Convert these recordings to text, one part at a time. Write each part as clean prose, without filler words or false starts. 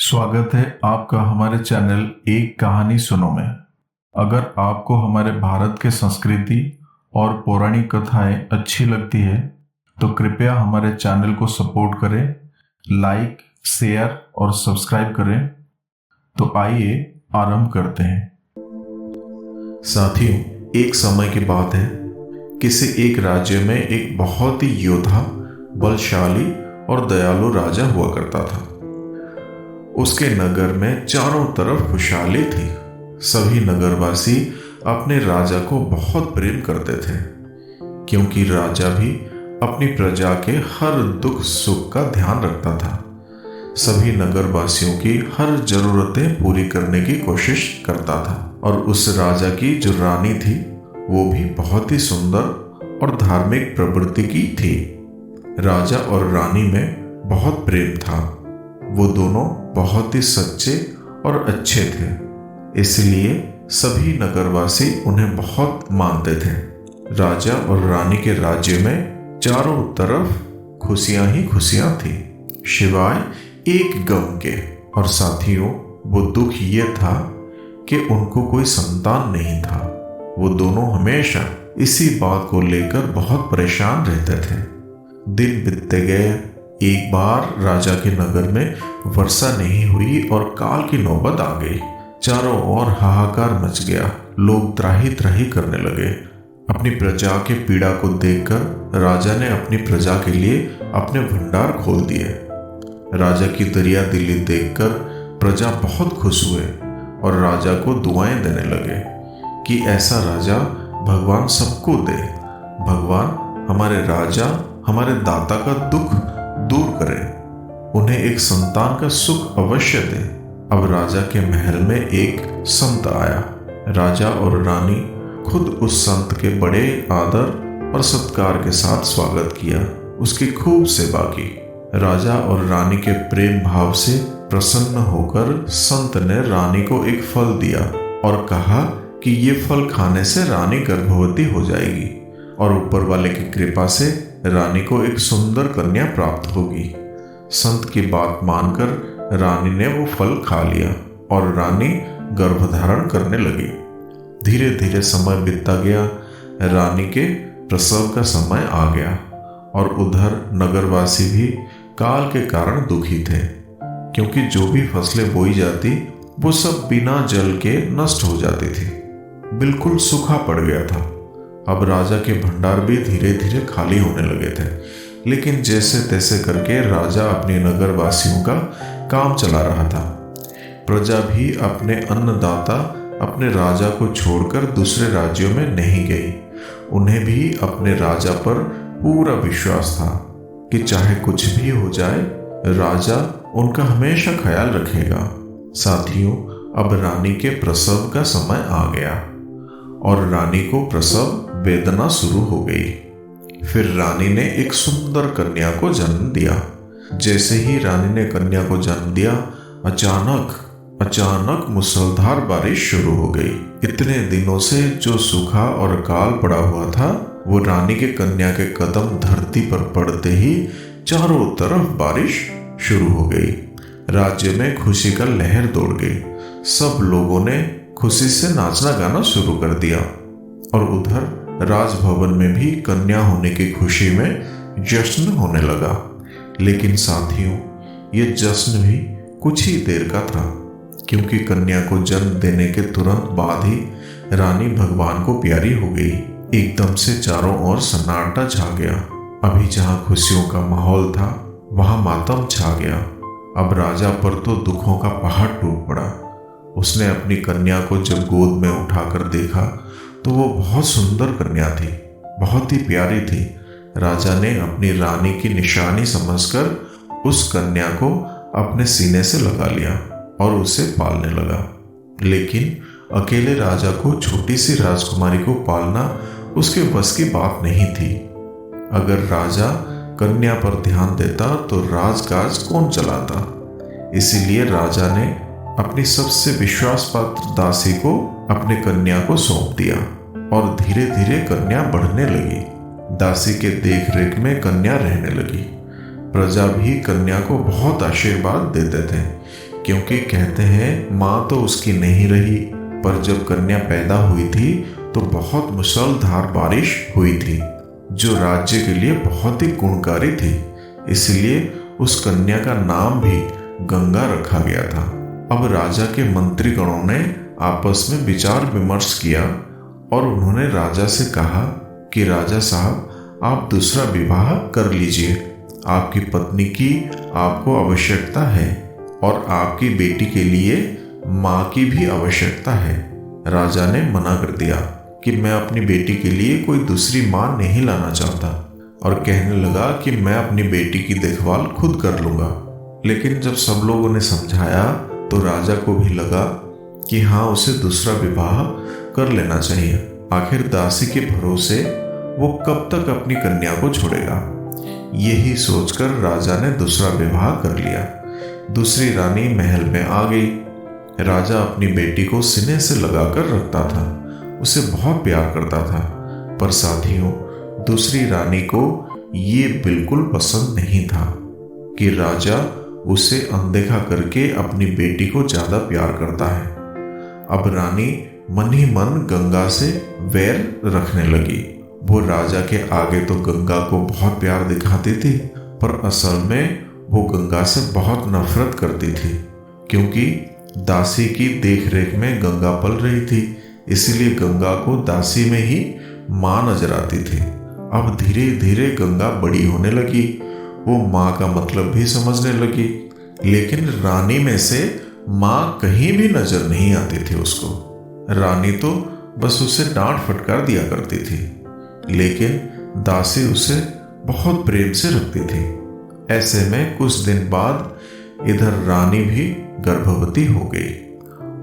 स्वागत है आपका हमारे चैनल एक कहानी सुनो में। अगर आपको हमारे भारत के संस्कृति और पौराणिक कथाएं अच्छी लगती है तो कृपया हमारे चैनल को सपोर्ट करें, लाइक, शेयर और सब्सक्राइब करें। तो आइए आरंभ करते हैं। साथियों, एक समय की बात है। किसी एक राज्य में एक बहुत ही योद्धा, बलशाली और दयालु राजा हुआ करता था। उसके नगर में चारों तरफ खुशहाली थी। सभी नगरवासी अपने राजा को बहुत प्रेम करते थे, क्योंकि राजा भी अपनी प्रजा के हर दुख सुख का ध्यान रखता था। सभी नगरवासियों की हर जरूरतें पूरी करने की कोशिश करता था। और उस राजा की जो रानी थी वो भी बहुत ही सुंदर और धार्मिक प्रवृत्ति की थी। राजा और रानी में बहुत प्रेम था। वो दोनों बहुत ही सच्चे और अच्छे थे, इसलिए सभी नगरवासी उन्हें बहुत मानते थे। राजा और रानी के राज्य में चारों तरफ खुशियां ही खुशियां थी, सिवाय एक गम के। और साथियों, वो दुख ये था कि उनको कोई संतान नहीं था। वो दोनों हमेशा इसी बात को लेकर बहुत परेशान रहते थे। दिन बीतते गए। एक बार राजा के नगर में वर्षा नहीं हुई और काल की नौबत आ गई। चारों ओर हाहाकार मच गया। लोग त्राही त्राही करने लगे। अपनी प्रजा के पीड़ा को देखकर राजा ने अपनी प्रजा के लिए अपने भंडार खोल दिए। राजा की दरिया दिली देखकर प्रजा बहुत खुश हुए और राजा को दुआएं देने लगे कि ऐसा राजा भगवान सबको दे। भगवान हमारे राजा, हमारे दाता का दुख दूर करे, उन्हें एक संतान का सुख अवश्य दे। अब राजा के महल में एक संत आया। राजा और रानी खुद उस संत के बड़े आदर और सत्कार के साथ स्वागत किया, उसकी खूब सेवा की। राजा और रानी के प्रेम भाव से प्रसन्न होकर संत ने रानी को एक फल दिया और कहा कि ये फल खाने से रानी गर्भवती हो जाएगी और ऊपर वाले की कृपा से रानी को एक सुंदर कन्या प्राप्त होगी। संत की बात मानकर रानी ने वो फल खा लिया और रानी गर्भधारण करने लगी। धीरे धीरे समय बीतता गया। रानी के प्रसव का समय आ गया और उधर नगरवासी भी काल के कारण दुखी थे, क्योंकि जो भी फसलें बोई जाती वो सब बिना जल के नष्ट हो जाती थी। बिल्कुल सूखा पड़ गया था। अब राजा के भंडार भी धीरे धीरे खाली होने लगे थे। लेकिन जैसे तैसे करके राजा अपने नगरवासियों का काम चला रहा था। प्रजा भी अपने अन्नदाता, अपने राजा को छोड़कर दूसरे राज्यों में नहीं गई। उन्हें भी अपने राजा पर पूरा विश्वास था कि चाहे कुछ भी हो जाए, राजा उनका हमेशा ख्याल रखेगा। साथियों, अब रानी के प्रसव का समय आ गया और रानी को प्रसव वेदना शुरू हो गई। फिर रानी ने एक सुंदर कन्या को जन्म दिया। जैसे ही रानी ने कन्या को जन्म दिया, अचानक मूसलाधार बारिश शुरू हो गई। इतने दिनों से जो सूखा और काल पड़ा हुआ था, वो रानी के कन्या के कदम धरती पर पड़ते ही चारों तरफ बारिश शुरू हो गई। राज्य में खुशी का लहर दौड़ गई। सब लोगों ने खुशी से नाचना गाना शुरू कर दिया और उधर राजभवन में भी कन्या होने की खुशी में जश्न होने लगा। लेकिन साथियों, ये जश्न भी कुछ ही देर का था, क्योंकि कन्या को जन्म देने के तुरंत बाद ही रानी भगवान को प्यारी हो गई। एकदम से चारों ओर सन्नाटा छा गया। अभी जहां खुशियों का माहौल था, वहां मातम छा गया। अब राजा पर तो दुखों का पहाड़ टूट पड़ा। उसने अपनी कन्या को जब गोद में उठाकर देखा तो वो बहुत सुंदर कन्या थी, बहुत ही प्यारी थी। राजा ने अपनी रानी की निशानी समझकर उस कन्या को अपने सीने से लगा लिया और उसे पालने लगा। लेकिन अकेले राजा को छोटी सी राजकुमारी को पालना उसके बस की बात नहीं थी। अगर राजा कन्या पर ध्यान देता तो राजकाज कौन चलाता। इसीलिए राजा ने अपनी सबसे विश्वास पात्र दासी को अपने कन्या को सौंप दिया और धीरे धीरे कन्या बढ़ने लगी। दासी के देख रेख में कन्या रहने लगी। प्रजा भी कन्या को बहुत आशीर्वाद देते थे, क्योंकि कहते हैं माँ तो उसकी नहीं रही, पर जब कन्या पैदा हुई थी तो बहुत मूसलाधार बारिश हुई थी जो राज्य के लिए बहुत ही गुणकारी थी। इसलिए उस कन्या का नाम भी गंगा रखा गया था। अब राजा के मंत्रीगणों ने आपस में विचार विमर्श किया और उन्होंने राजा से कहा कि राजा साहब, आप दूसरा विवाह कर लीजिए। आपकी पत्नी की आपको आवश्यकता है और आपकी बेटी के लिए माँ की भी आवश्यकता है। राजा ने मना कर दिया कि मैं अपनी बेटी के लिए कोई दूसरी माँ नहीं लाना चाहता और कहने लगा कि मैं अपनी बेटी की देखभाल खुद कर लूंगा। लेकिन जब सब लोगों ने समझाया तो राजा को भी लगा कि हाँ, उसे दूसरा विवाह कर लेना चाहिए। आखिर दासी के भरोसे वो कब तक अपनी कन्या को छोड़ेगा। यही सोचकर राजा ने दूसरा विवाह कर लिया। दूसरी रानी महल में आ गई। राजा अपनी बेटी को सीने से लगाकर रखता था, उसे बहुत प्यार करता था। पर साथियों, दूसरी रानी को ये बिल्कुल पसंद नहीं था कि राजा उसे अनदेखा करके अपनी बेटी को ज्यादा प्यार करता है। अब रानी मन ही मन गंगा से वैर रखने लगी। वो राजा के आगे तो गंगा को बहुत प्यार दिखाती थी, पर असल में वो गंगा से बहुत नफरत करती थी, क्योंकि दासी की देखरेख में गंगा पल रही थी। इसलिए गंगा को दासी में ही माँ नजर आती थी। अब धीरे धीरे गंगा बड़ी होने लगी, वो माँ का मतलब भी समझने लगी। लेकिन रानी में से माँ कहीं भी नजर नहीं आती थी उसको। रानी तो बस उसे डांट फटकार दिया करती थी, लेकिन दासी उसे बहुत प्रेम से रखती थी। ऐसे में कुछ दिन बाद इधर रानी भी गर्भवती हो गई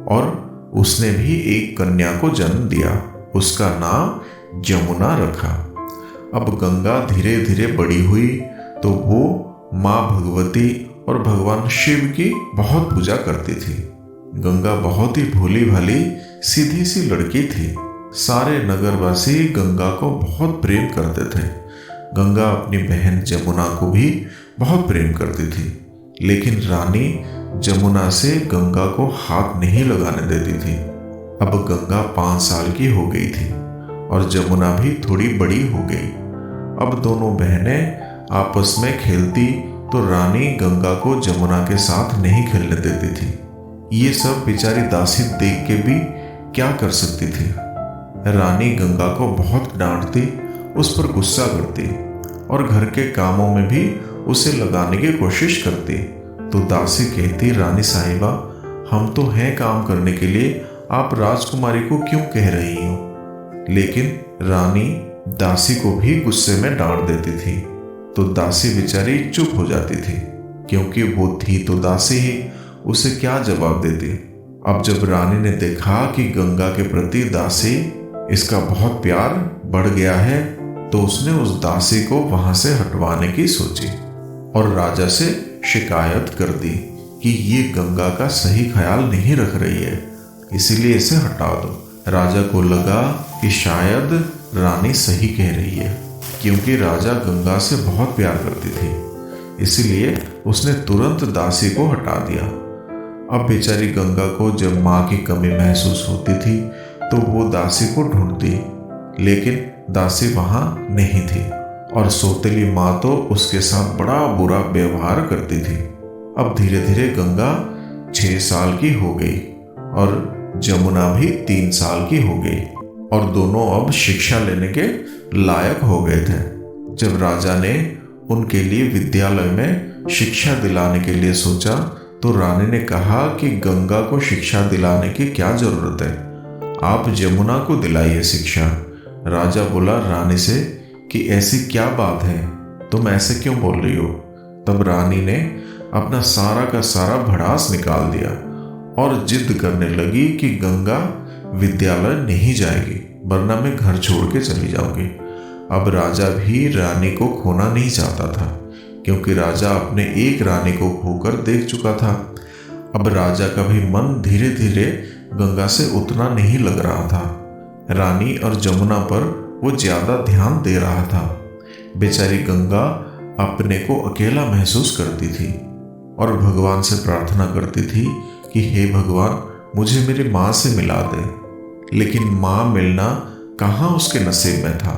और उसने भी एक कन्या को जन्म दिया। उसका नाम जमुना रखा। अब गंगा धीरे धीरे बड़ी हुई तो वो माँ भगवती और भगवान शिव की बहुत पूजा करती थी। गंगा बहुत ही भोली भाली सीधी सी लड़की थी। सारे नगरवासी गंगा को बहुत प्रेम करते थे। गंगा अपनी बहन जमुना को भी बहुत प्रेम करती थी, लेकिन रानी जमुना से गंगा को हाथ नहीं लगाने देती थी। अब गंगा 5 साल की हो गई थी और जमुना भी थोड़ी बड़ी हो गई। अब दोनों बहनें आपस में खेलती तो रानी गंगा को जमुना के साथ नहीं खेलने देती थी। ये सब बेचारी दासी देख के भी क्या कर सकती थी। रानी गंगा को बहुत डांटती, उस पर गुस्सा करती और घर के कामों में भी उसे लगाने की कोशिश करती। तो दासी कहती, रानी साहिबा, हम तो हैं काम करने के लिए, आप राजकुमारी को क्यों कह रही हो? लेकिन रानी दासी को भी गुस्से में डांट देती थी, तो दासी बेचारी चुप हो जाती थी, क्योंकि वो थी तो दासी ही, उसे क्या जवाब देती। अब जब रानी ने देखा कि गंगा के प्रति दासी इसका बहुत प्यार बढ़ गया है, तो उसने उस दासी को वहां से हटवाने की सोची और राजा से शिकायत कर दी कि ये गंगा का सही ख्याल नहीं रख रही है, इसीलिए इसे हटा दो। राजा को लगा कि शायद रानी सही कह रही है, क्योंकि राजा गंगा से बहुत प्यार करती थी। इसलिए उसने तुरंत दासी को हटा दिया। अब बेचारी गंगा को जब माँ की कमी महसूस होती थी तो वो दासी को ढूंढती, लेकिन दासी वहां नहीं थी और सौतेली माँ तो उसके साथ बड़ा बुरा व्यवहार करती थी। अब धीरे धीरे गंगा 6 साल की हो गई और जमुना भी 3 साल की हो गई और दोनों अब शिक्षा लेने के लायक हो गए थे। जब राजा ने उनके लिए विद्यालय में शिक्षा दिलाने के लिए सोचा तो रानी ने कहा कि गंगा को शिक्षा दिलाने की क्या जरूरत है, आप जमुना को दिलाइए शिक्षा। राजा बोला रानी से कि ऐसी क्या बात है, तुम ऐसे क्यों बोल रही हो? तब रानी ने अपना सारा का सारा भड़ास निकाल दिया और जिद करने लगी कि गंगा विद्यालय नहीं जाएगी, वरना मैं घर छोड़ के चली जाऊंगी। अब राजा भी रानी को खोना नहीं चाहता था, क्योंकि राजा अपने एक रानी को खोकर देख चुका था। अब राजा का भी मन धीरे धीरे गंगा से उतना नहीं लग रहा था। रानी और जमुना पर वो ज्यादा ध्यान दे रहा था। बेचारी गंगा अपने को अकेला महसूस करती थी और भगवान से प्रार्थना करती थी कि हे भगवान, मुझे मेरी माँ से मिला दे। लेकिन माँ मिलना कहाँ उसके नसीब में था।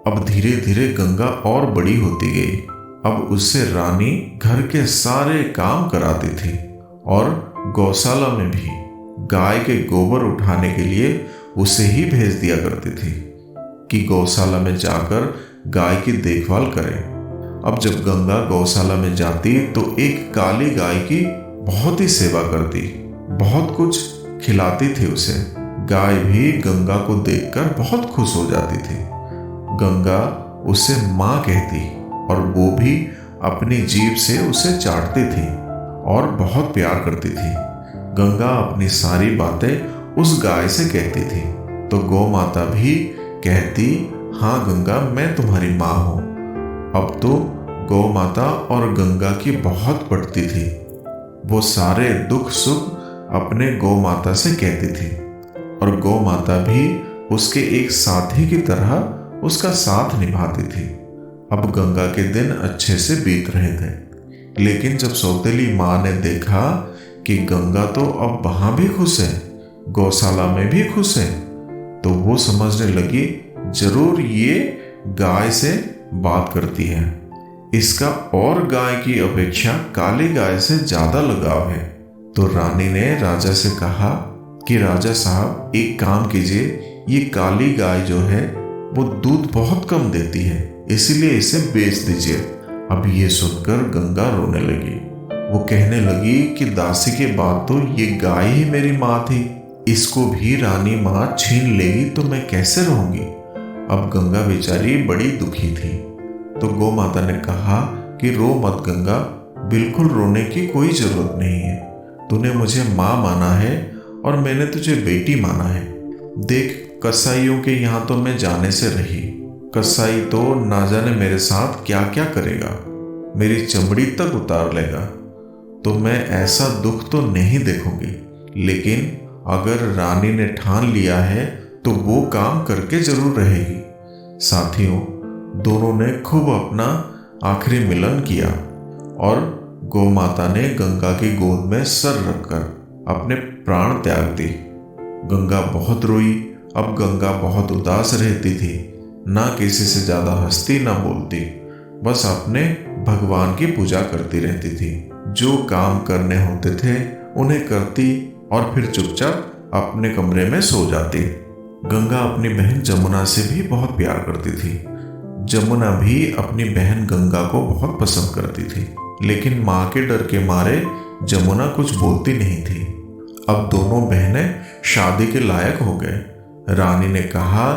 अब धीरे धीरे गंगा और बड़ी होती गई। अब उससे रानी घर के सारे काम कराती थी और गौशाला में भी गाय के गोबर उठाने के लिए उसे ही भेज दिया करती थी कि गौशाला में जाकर गाय की देखभाल करे। अब जब गंगा गौशाला में जाती तो एक काली गाय की बहुत ही सेवा करती, बहुत कुछ खिलाती थी उसे। गाय भी गंगा को देखकर बहुत खुश हो जाती थी। गंगा उसे माँ कहती और वो भी अपनी जीभ से उसे चाटती थी और बहुत प्यार करती थी। गंगा अपनी सारी बातें उस गाय से कहती थी तो गौ माता भी कहती, हाँ गंगा, मैं तुम्हारी माँ हूँ। अब तो गौ माता और गंगा की बहुत पड़ती थी। वो सारे दुख सुख अपने गौ माता से कहती थी और गौ माता भी उसके एक साथी की तरह उसका साथ निभाती थी। अब गंगा के दिन अच्छे से बीत रहे थे, लेकिन जब सौतेली माँ ने देखा कि गंगा तो अब वहां भी खुश है, गौशाला में भी खुश है, तो वो समझने लगी जरूर ये गाय से बात करती है। इसका और गाय की अपेक्षा काली गाय से ज्यादा लगाव है। तो रानी ने राजा से कहा कि राजा साहब, एक काम कीजिए, ये काली गाय जो है वो दूध बहुत कम देती है, इसीलिए इसे बेच दीजिए। अब ये सुनकर गंगा रोने लगी। वो कहने लगी कि दासी के बाद तो ये गाय ही मेरी माँ थी, इसको भी रानी माँ छीन लेगी तो मैं कैसे रहूंगी। अब गंगा बेचारी बड़ी दुखी थी। तो गौ माता ने कहा कि रो मत गंगा, बिल्कुल रोने की कोई जरूरत नहीं है। तूने मुझे माँ माना है और मैंने तुझे बेटी माना है। देख, कसाईयों के यहाँ तो मैं जाने से रही। कसाई तो ना जाने मेरे साथ क्या क्या करेगा, मेरी चमड़ी तक उतार लेगा, तो मैं ऐसा दुख तो नहीं देखूंगी। लेकिन अगर रानी ने ठान लिया है तो वो काम करके जरूर रहेगी। साथियों, दोनों ने खूब अपना आखिरी मिलन किया और गौ माता ने गंगा की गोद में सर रखकर अपने प्राण त्याग दी। गंगा बहुत रोई। अब गंगा बहुत उदास रहती थी, ना किसी से ज्यादा हंसती ना बोलती, बस अपने भगवान की पूजा करती रहती थी। जो काम करने होते थे उन्हें करती और फिर चुपचाप अपने कमरे में सो जाती। गंगा अपनी बहन जमुना से भी बहुत प्यार करती थी। जमुना भी अपनी बहन गंगा को बहुत पसंद करती थी, लेकिन माँ के डर के मारे जमुना कुछ बोलती नहीं थी। अब दोनों बहनें शादी के लायक हो गए। रानी ने कहा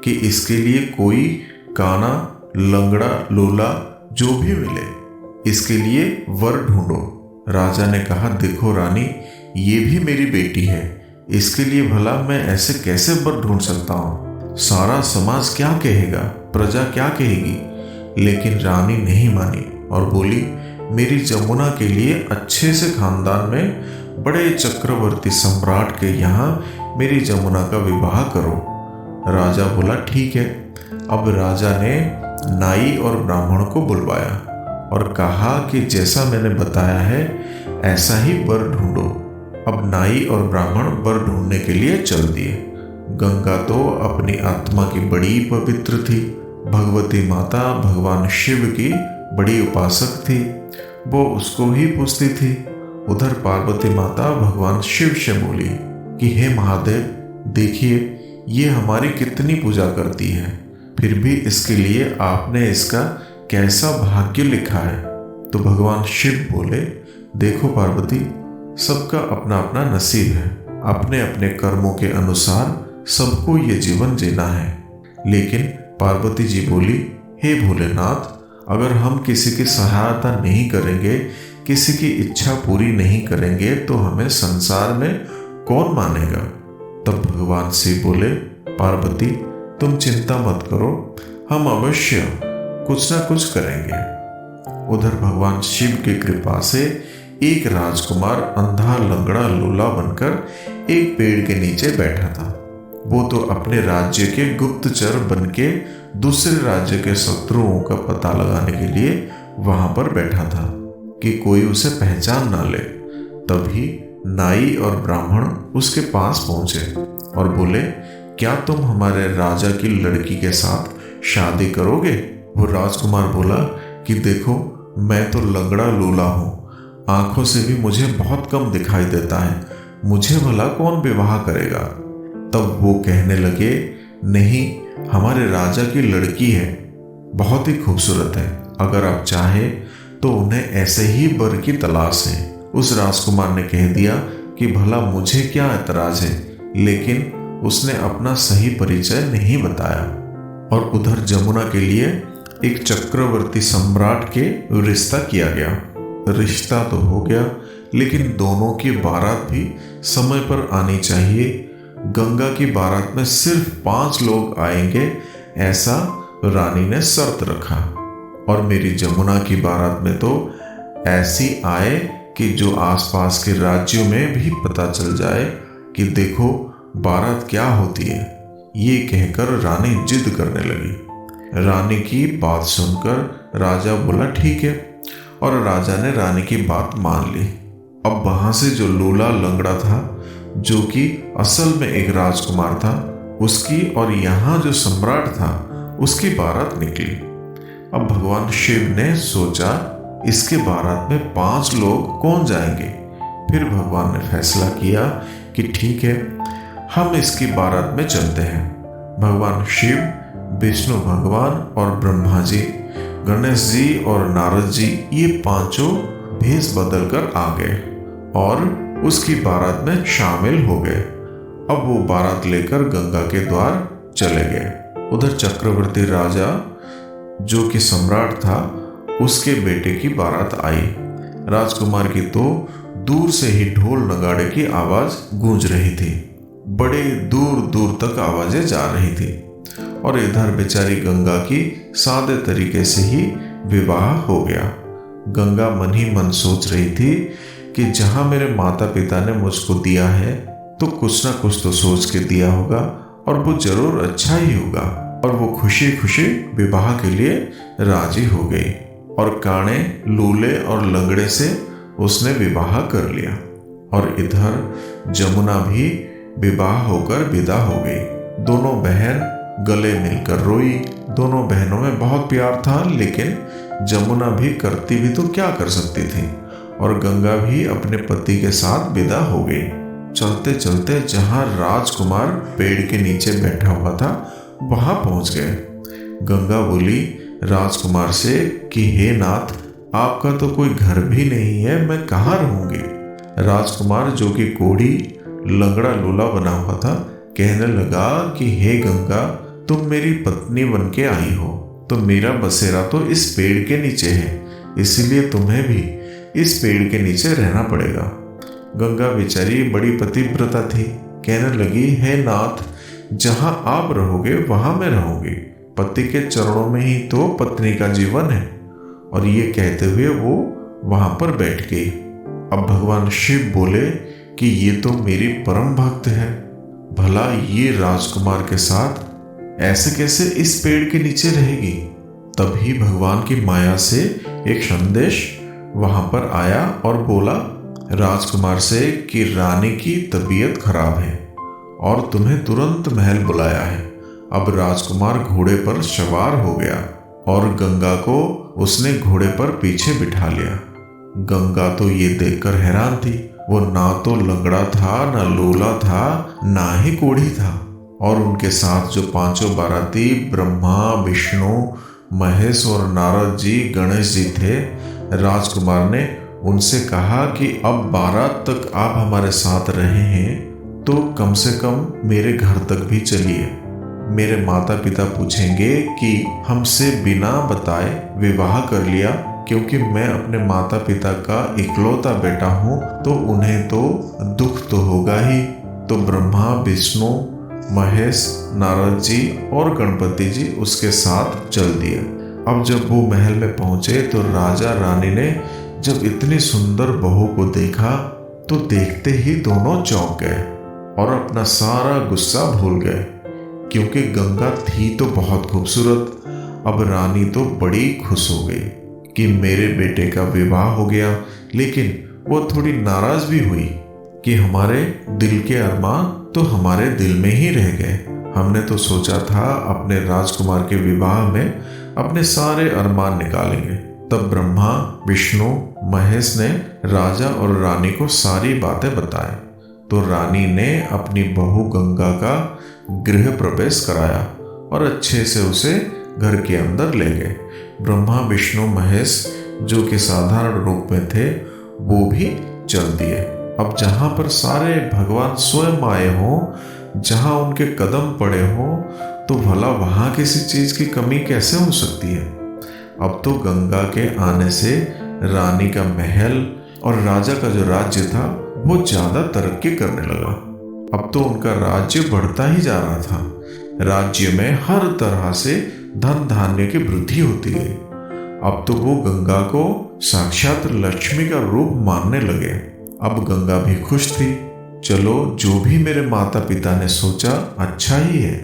कि इसके लिए कोई काना, लंगड़ा, लोला जो भी मिले, इसके लिए वर ढूंढो। राजा ने कहा, देखो रानी, ये भी मेरी बेटी है, इसके लिए भला मैं ऐसे कैसे वर ढूंढ सकता हूँ। सारा समाज क्या कहेगा, प्रजा क्या कहेगी। लेकिन रानी नहीं मानी और बोली, मेरी जमुना के लिए अच्छे से खानदान में बड़े चक्रवर्ती सम्राट के यहाँ मेरी जमुना का विवाह करो। राजा बोला, ठीक है। अब राजा ने नाई और ब्राह्मण को बुलवाया और कहा कि जैसा मैंने बताया है ऐसा ही वर ढूंढो। अब नाई और ब्राह्मण वर ढूंढने के लिए चल दिए। गंगा तो अपनी आत्मा की बड़ी पवित्र थी। भगवती माता भगवान शिव की बड़ी उपासक थी, वो उसको ही पूछती थी। उधर पार्वती माता भगवान शिव से बोली कि हे महादेव, देखिए ये हमारी कितनी पूजा करती है, फिर भी इसके लिए आपने इसका कैसा भाग्य लिखा है। तो भगवान शिव बोले, देखो पार्वती, सबका अपना अपना नसीब है, अपने अपने कर्मों के अनुसार सबको ये जीवन जीना है। लेकिन पार्वती जी बोली, हे भोलेनाथ, अगर हम किसी की सहायता नहीं करेंगे, किसी की इच्छा पूरी नहीं करेंगे तो हमें संसार में कौन मानेगा। तब भगवान शिव बोले, पार्वती तुम चिंता मत करो, हम अवश्य कुछ ना कुछ करेंगे। उधर भगवान शिव की कृपा से एक राजकुमार अंधा लंगड़ा लूला बनकर एक पेड़ के नीचे बैठा था। वो तो अपने राज्य के गुप्तचर बनके दूसरे राज्य के शत्रुओं का पता लगाने के लिए वहां पर बैठा था। कि कोई उसे पहचान ना ले। तभी नाई और ब्राह्मण उसके पास पहुंचे और बोले, क्या तुम हमारे राजा की लड़की के साथ शादी करोगे? वो राजकुमार बोला कि देखो, मैं तो लंगड़ा लूला हूँ, आंखों से भी मुझे बहुत कम दिखाई देता है, मुझे भला कौन विवाह करेगा? तब वो कहने लगे, नहीं, हमारे राजा की लड़की है, बहुत ही खूबसूरत है, अगर आप चाहे तो उन्हें ऐसे ही वर की तलाश है। उस राजकुमार ने कह दिया कि भला मुझे क्या ऐतराज है, लेकिन उसने अपना सही परिचय नहीं बताया। और उधर जमुना के लिए एक चक्रवर्ती सम्राट के रिश्ता किया गया। रिश्ता तो हो गया, लेकिन दोनों की बारात भी समय पर आनी चाहिए। गंगा की बारात में सिर्फ 5 लोग आएंगे, ऐसा रानी ने शर्त रखा। और मेरी जमुना की बारात में तो ऐसी आए कि जो आसपास के राज्यों में भी पता चल जाए कि देखो बारात क्या होती है। ये कहकर रानी जिद करने लगी। रानी की बात सुनकर राजा बोला ठीक है, और राजा ने रानी की बात मान ली। अब वहां से जो लूला लंगड़ा था, जो कि असल में एक राजकुमार था, उसकी और यहाँ जो सम्राट था उसकी बारात निकली। अब भगवान शिव ने सोचा, इसके बारात में 5 लोग कौन जाएंगे? फिर भगवान ने फैसला किया कि ठीक है, हम इसकी बारात में चलते हैं। भगवान शिव, विष्णु भगवान और ब्रह्मा जी, गणेश जी और नारद जी, ये 5 भेष बदल कर आ गए और उसकी बारात में शामिल हो गए। अब वो बारात लेकर गंगा के द्वार चले गए। उधर चक्रवर्ती राजा, जो कि सम्राट था, उसके बेटे की बारात आई। राजकुमार की तो दूर से ही ढोल नगाड़े की आवाज गूंज रही थी, बड़े दूर दूर तक आवाजें जा रही थी। और इधर बेचारी गंगा की सादे तरीके से ही विवाह हो गया। गंगा मन ही मन सोच रही थी कि जहां मेरे माता पिता ने मुझको दिया है, तो कुछ ना कुछ तो सोच के दिया होगा, और वो जरूर अच्छा ही होगा। और वो खुशी खुशी विवाह के लिए राजी हो गई, और काणे, लूले और लंगड़े से उसने विवाह कर लिया। और इधर जमुना भी विवाह होकर विदा हो गई। दोनों बहन गले मिलकर रोई। दोनों बहनों में बहुत प्यार था, लेकिन जमुना भी करती भी तो क्या कर सकती थी, और गंगा भी अपने पति के साथ विदा हो गई। चलते चलते जहां राजकुमार पेड़ के नीचे बैठा हुआ था, वहां पहुंच गए। गंगा बोली राजकुमार से कि हे नाथ, आपका तो कोई घर भी नहीं है, मैं कहाँ रहूंगी? राजकुमार, जो कि कोढ़ी लंगड़ा लूला बना हुआ था, कहने लगा कि हे गंगा, तुम मेरी पत्नी बन के आई हो, तो मेरा बसेरा तो इस पेड़ के नीचे है, इसलिए तुम्हें भी इस पेड़ के नीचे रहना पड़ेगा। गंगा बेचारी बड़ी पतिव्रता थी, कहने लगी हे नाथ, जहां आप रहोगे वहां मैं रहूंगी, पति के चरणों में ही तो पत्नी का जीवन है। और ये कहते हुए वो वहां पर बैठ गई। अब भगवान शिव बोले कि ये तो मेरी परम भक्त है, भला ये राजकुमार के साथ ऐसे कैसे इस पेड़ के नीचे रहेगी? तभी भगवान की माया से एक संदेश वहां पर आया और बोला राजकुमार से कि रानी की तबीयत खराब है और तुम्हें तुरंत महल बुलाया है। अब राजकुमार घोड़े पर सवार हो गया और गंगा को उसने घोड़े पर पीछे बिठा लिया। गंगा तो ये देखकर हैरान थी, वो ना तो लंगड़ा था, ना लूला था, ना ही कोढ़ी था। और उनके साथ जो 5 बाराती ब्रह्मा, विष्णु, महेश और नारद जी, गणेश जी थे, राजकुमार ने उनसे कहा कि अब बारात तक आप हमारे साथ रहे हैं तो कम से कम मेरे घर तक भी चलिए। मेरे माता पिता पूछेंगे कि हमसे बिना बताए विवाह कर लिया, क्योंकि मैं अपने माता पिता का इकलौता बेटा हूँ, तो उन्हें तो दुख तो होगा ही। तो ब्रह्मा, विष्णु, महेश, नारद जी और गणपति जी उसके साथ चल दिए। अब जब वो महल में पहुंचे तो राजा रानी ने जब इतनी सुंदर बहू को देखा तो देखते ही दोनों चौंक गए और अपना सारा गुस्सा भूल गए, क्योंकि गंगा थी तो बहुत खूबसूरत। अब रानी तो बड़ी खुश हो गई, कि मेरे बेटे का विवाह हो गया, लेकिन वो थोड़ी नाराज भी हुई कि हमारे दिल के अरमान तो हमारे दिल में ही रह गए। हमने तो सोचा था अपने राजकुमार के विवाह में अपने सारे अरमान निकालेंगे। तब ब्रह्मा, विष्णु, महेश ने राजा और रानी को सारी बातें बताई। तो रानी ने अपनी बहू गंगा का गृह प्रवेश कराया और अच्छे से उसे घर के अंदर ले गए। ब्रह्मा, विष्णु, महेश जो कि साधारण रूप में थे वो भी चल दिए। अब जहां पर सारे भगवान स्वयं आए हों, जहां उनके कदम पड़े हों, तो भला वहां किसी चीज की कमी कैसे हो सकती है। अब तो गंगा के आने से रानी का महल और राजा का जो राज्य था वो ज्यादा तरक्की करने लगा। अब तो उनका राज्य बढ़ता ही जा रहा था। राज्य में हर तरह से धन धान्य की वृद्धि होती गई। अब तो वो गंगा को साक्षात लक्ष्मी का रूप मानने लगे। अब गंगा भी खुश थी। चलो, जो भी मेरे माता पिता ने सोचा अच्छा ही है।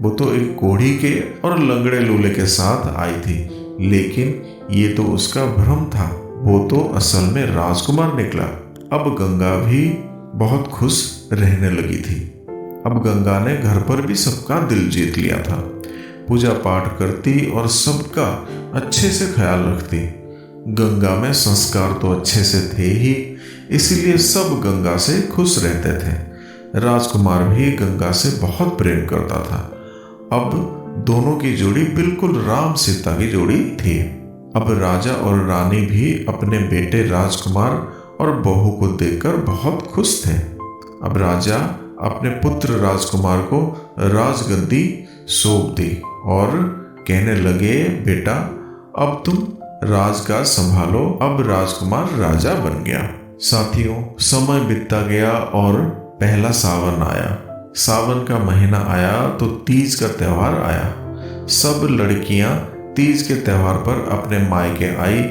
वो तो एक कोढ़ी के और लंगड़े लूले के साथ आई थी, लेकिन ये तो उसका भ्रम था। वो तो असल में राजकुमार निकला। अब गंगा भी बहुत खुश रहने लगी थी। अब गंगा ने घर पर भी सबका दिल जीत लिया था। पूजा पाठ करती और सबका अच्छे से ख्याल रखती। गंगा में संस्कार तो अच्छे से थे ही, इसीलिए सब गंगा से खुश रहते थे। राजकुमार भी गंगा से बहुत प्रेम करता था। अब दोनों की जोड़ी बिल्कुल राम सीता की जोड़ी थी। अब राजा और रानी भी अपने बेटे राजकुमार और बहू को देखकर बहुत खुश थे। अब राजा अपने पुत्र राजकुमार को राजगद्दी सौंप दी और कहने लगे, बेटा अब तुम राजकाज संभालो। अब राजकुमार राजा बन गया। साथियों, समय बीतता गया और पहला सावन आया। सावन का महीना आया तो तीज का त्योहार आया। सब लड़कियां तीज के त्योहार पर अपने मायके आई।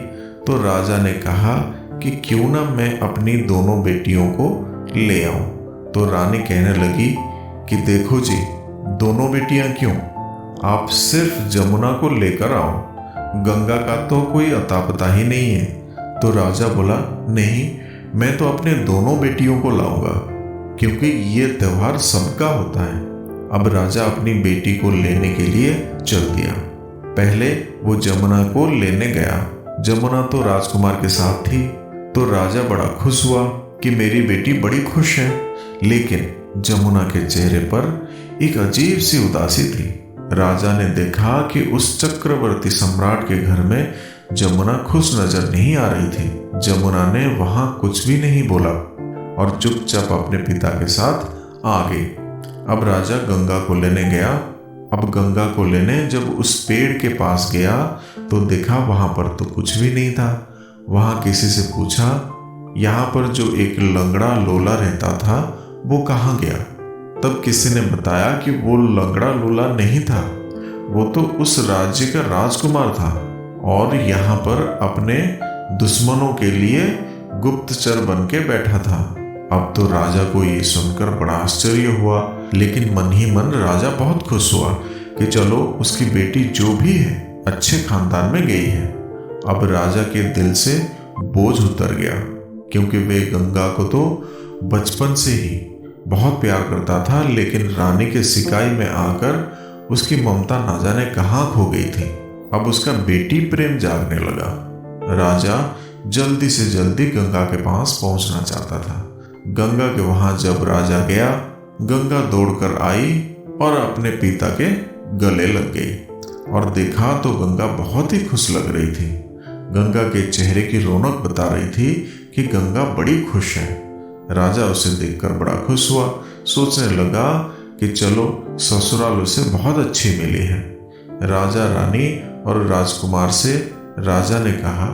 तो राजा ने कहा कि क्यों ना मैं अपनी दोनों बेटियों को ले आऊं। तो रानी कहने लगी कि देखो जी, दोनों बेटियां क्यों, आप सिर्फ जमुना को लेकर आओ, गंगा का तो कोई अता पता ही नहीं है। तो राजा बोला, नहीं, मैं तो अपने दोनों बेटियों को लाऊंगा, क्योंकि ये त्योहार सबका होता है। अब राजा अपनी बेटी को लेने के लिए चल दिया। पहले वो जमुना को लेने गया। जमुना तो राजकुमार के साथ थी। तो राजा बड़ा खुश हुआ कि मेरी बेटी बड़ी खुश है। लेकिन जमुना के चेहरे पर एक अजीब सी उदासी थी। राजा ने देखा कि उस चक्रवर्ती सम्राट के घर में जमुना खुश नजर नहीं आ रही थी। जमुना ने वहां कुछ भी नहीं बोला और चुपचाप अपने पिता के साथ आ गई। अब राजा गंगा को लेने गया। अब गंगा को लेने जब उस पेड़ के पास गया तो देखा वहां पर तो कुछ भी नहीं था। वहां किसी से पूछा, यहाँ पर जो एक लंगड़ा लोला रहता था वो कहाँ गया। तब किसी ने बताया कि वो लंगड़ा लोला नहीं था, वो तो उस राज्य का राजकुमार था और यहाँ पर अपने दुश्मनों के लिए गुप्तचर बन के बैठा था। अब तो राजा को ये सुनकर बड़ा आश्चर्य हुआ, लेकिन मन ही मन राजा बहुत खुश हुआ कि चलो उसकी बेटी जो भी है अच्छे खानदान में गई है। अब राजा के दिल से बोझ उतर गया, क्योंकि वे गंगा को तो बचपन से ही बहुत प्यार करता था, लेकिन रानी के सिकाई में आकर उसकी ममता ना जाने कहाँ खो गई थी। अब उसका बेटी प्रेम जागने लगा। राजा जल्दी से जल्दी गंगा के पास पहुंचना चाहता था। गंगा के वहां जब राजा गया, गंगा दौड़कर आई और अपने पिता के गले लग गई और देखा तो गंगा बहुत ही खुश लग रही थी। गंगा के चेहरे की रौनक बता रही थी कि गंगा बड़ी खुश है। राजा उसे देखकर बड़ा खुश हुआ। सोचने लगा कि चलो ससुराल उसे बहुत अच्छी मिली है। राजा रानी और राजकुमार से राजा ने कहा,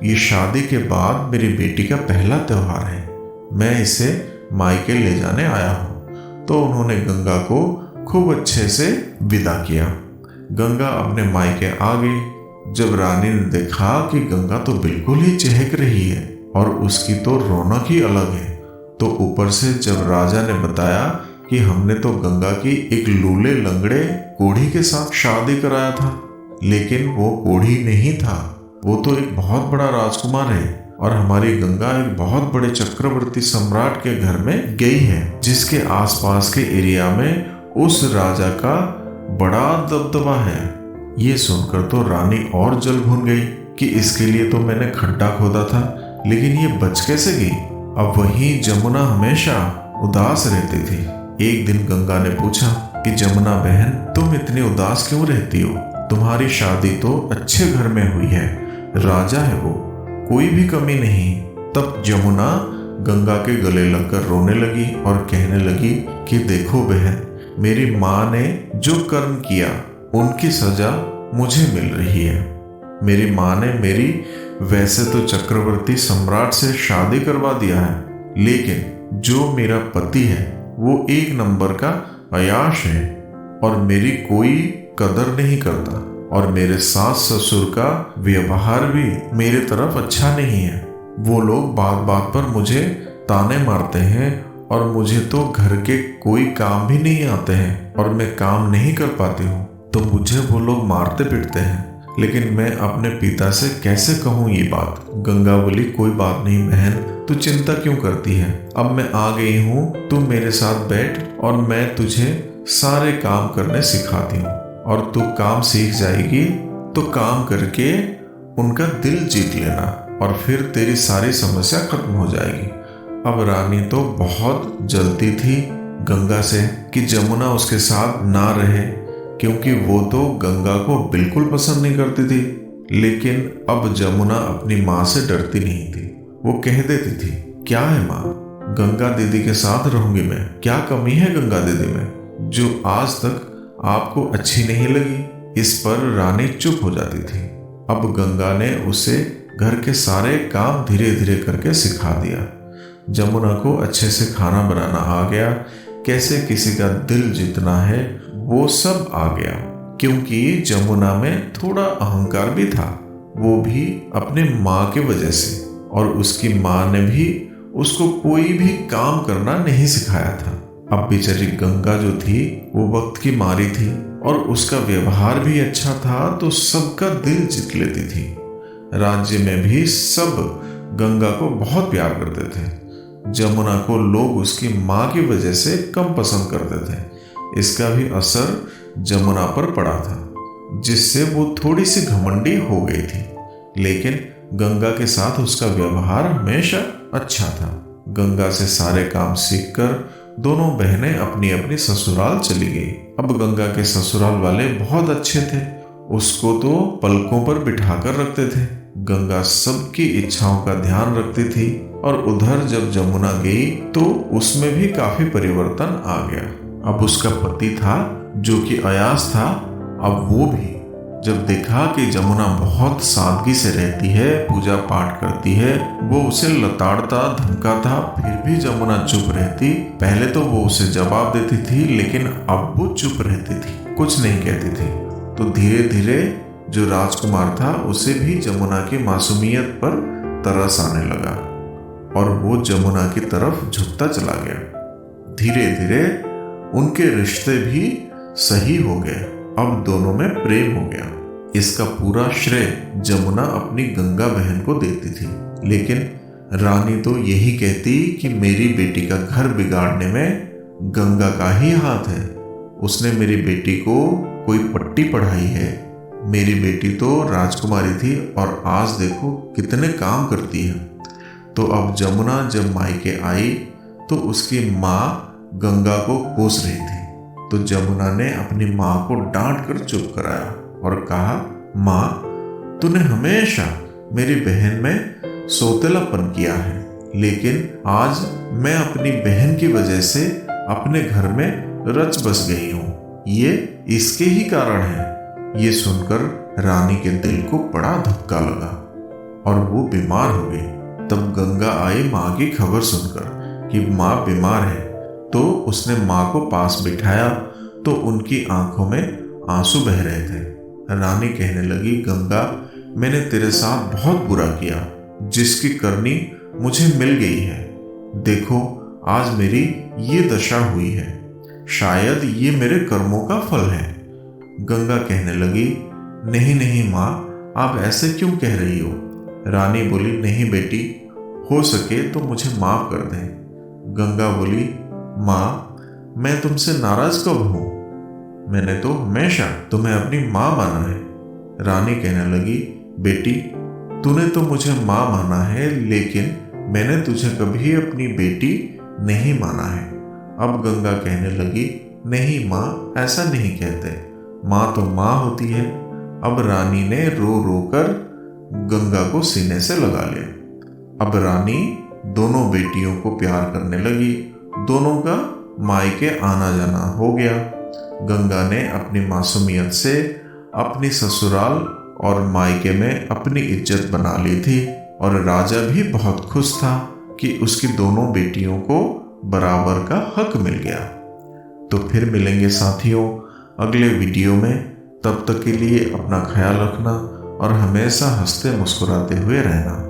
ये शादी के बाद मेरी बेटी का पहला त्योहार है, मैं इसे मायके ले जाने आया हूँ। तो उन्होंने गंगा को खूब अच्छे से विदा किया। गंगा अपने मायके आ गई। जब रानी ने देखा कि गंगा तो बिल्कुल ही चहक रही है और उसकी तो रौनक ही अलग है, तो ऊपर से जब राजा ने बताया कि हमने तो गंगा की एक लूले लंगड़े कोढ़ी के साथ शादी कराया था, लेकिन वो कोढ़ी नहीं था, वो तो एक बहुत बड़ा राजकुमार है और हमारी गंगा एक बहुत बड़े चक्रवर्ती सम्राट के घर में गई है, जिसके आसपास के एरिया में उस राजा का बड़ा दबदबा है। ये सुनकर तो रानी और जल भून गई कि इसके लिए तो मैंने खड्डा खोदा था, लेकिन ये बच कैसे गई। अब वही जमुना हमेशा उदास रहती थी। एक दिन गंगा ने पूछा कि जमुना बहन, तुम इतनी उदास क्यों रहती हो? तुम्हारी शादी तो अच्छे घर में हुई है, राजा है वो, कोई भी कमी नहीं। तब जमुना गंगा के गले लगकर रोने लगी और कहने लगी कि देखो बहन, मेरी माँ ने जो कर्म किया उनकी सजा मुझे मिल रही है। मेरी माँ ने मेरी वैसे तो चक्रवर्ती सम्राट से शादी करवा दिया है, लेकिन जो मेरा पति है वो एक नंबर का अय्याश है और मेरी कोई कदर नहीं करता, और मेरे सास ससुर का व्यवहार भी मेरे तरफ अच्छा नहीं है। वो लोग बात बात पर मुझे ताने मारते हैं और मुझे तो घर के कोई काम भी नहीं आते हैं और मैं काम नहीं कर पाती हूँ तो मुझे वो लोग मारते पीटते हैं। लेकिन मैं अपने पिता से कैसे कहूँ ये बात? गंगा बोली, कोई बात नहीं बहन, तू चिंता क्यों करती है? अब मैं आ गई हूँ, तू मेरे साथ बैठ और मैं तुझे सारे काम करने सिखाती हूँ, और तू काम सीख जाएगी तो काम करके उनका दिल जीत लेना और फिर तेरी सारी समस्या खत्म हो जाएगी। अब रानी तो बहुत जलती थी गंगा से कि जमुना उसके साथ ना रहे, क्योंकि वो तो गंगा को बिल्कुल पसंद नहीं करती थी। लेकिन अब जमुना अपनी माँ से डरती नहीं थी। वो कह देती थी, क्या है माँ, गंगा दीदी के साथ रहूंगी मैं। क्या कमी है गंगा दीदी में जो आज तक आपको अच्छी नहीं लगी? इस पर रानी चुप हो जाती थी। अब गंगा ने उसे घर के सारे काम धीरे धीरे करके सिखा दिया। जमुना को अच्छे से खाना बनाना आ गया, कैसे किसी का दिल जीतना है वो सब आ गया, क्योंकि जमुना में थोड़ा अहंकार भी था, वो भी अपने माँ के वजह से, और उसकी माँ ने भी उसको कोई भी काम करना नहीं सिखाया था। अब बेचारी गंगा जो थी वो वक्त की मारी थी और उसका व्यवहार भी अच्छा था तो सबका दिल जीत लेती थी। राज्य में भी सब गंगा को बहुत प्यार करते थे। जमुना को लोग उसकी माँ की वजह से कम पसंद करते थे। इसका भी असर जमुना पर पड़ा था, जिससे वो थोड़ी सी घमंडी हो गई थी। लेकिन गंगा के साथ उसका व्यवहार हमेशा अच्छा था। गंगा से सारे काम सीखकर दोनों बहनें अपनी अपनी ससुराल चली गई। अब गंगा के ससुराल वाले बहुत अच्छे थे, उसको तो पलकों पर बिठाकर रखते थे। गंगा सबकी इच्छाओं का ध्यान रखती थी, और उधर जब जमुना गई तो उसमें भी काफी परिवर्तन आ गया। अब उसका पति था जो कि अयास था, अब वो भी जब देखा कि जमुना बहुत सादगी से रहती है, पूजा पाठ करती है, वो उसे लताड़ता धमकाता, फिर भी जमुना चुप रहती। पहले तो वो उसे जवाब देती थी, लेकिन अब वो चुप रहती थी, कुछ नहीं कहती थी। तो धीरे धीरे जो राजकुमार था उसे भी जमुना की मासूमियत पर तरस आने लगा और वो जमुना की तरफ झुकता चला गया। धीरे धीरे उनके रिश्ते भी सही हो गए, अब दोनों में प्रेम हो गया। इसका पूरा श्रेय जमुना अपनी गंगा बहन को देती थी, लेकिन रानी तो यही कहती कि मेरी बेटी का घर बिगाड़ने में गंगा का ही हाथ है। उसने मेरी बेटी को कोई पट्टी पढ़ाई है। मेरी बेटी तो राजकुमारी थी और आज देखो कितने काम करती है। तो अब जमुना जब मायके आई तो उसकी माँ गंगा को कोस रही थी, तो जमुना ने अपनी माँ को डांट कर चुप कराया और कहा, माँ, तूने हमेशा मेरी बहन में सौतेलापन किया है, लेकिन आज मैं अपनी बहन की वजह से अपने घर में रच बस गई हूँ। ये इसके ही कारण है। ये सुनकर रानी के दिल को बड़ा धक्का लगा और वो बीमार हो गई। तब गंगा आई माँ की खबर सुनकर कि माँ बीमार है, तो उसने माँ को पास बिठाया तो उनकी आंखों में आंसू बह रहे थे। रानी कहने लगी, गंगा, मैंने तेरे साथ बहुत बुरा किया, जिसकी करनी मुझे मिल गई है। देखो आज मेरी ये दशा हुई है, शायद ये मेरे कर्मों का फल है। गंगा कहने लगी, नहीं नहीं माँ, आप ऐसे क्यों कह रही हो? रानी बोली, नहीं बेटी, हो सके तो मुझे माफ कर दें। गंगा बोली, माँ, मैं तुमसे नाराज कब हूं? मैंने तो हमेशा तुम्हें अपनी माँ माना है। रानी कहने लगी, बेटी, तूने तो मुझे माँ माना है, लेकिन मैंने तुझे कभी अपनी बेटी नहीं माना है। अब गंगा कहने लगी, नहीं माँ, ऐसा नहीं कहते, माँ तो माँ होती है। अब रानी ने रो रो कर गंगा को सीने से लगा लिया। अब रानी दोनों बेटियों को प्यार करने लगी। दोनों का मायके आना जाना हो गया। गंगा ने अपनी मासूमियत से अपनी ससुराल और मायके में अपनी इज्जत बना ली थी और राजा भी बहुत खुश था कि उसकी दोनों बेटियों को बराबर का हक मिल गया। तो फिर मिलेंगे साथियों अगले वीडियो में। तब तक के लिए अपना ख्याल रखना और हमेशा हंसते मुस्कुराते हुए रहना।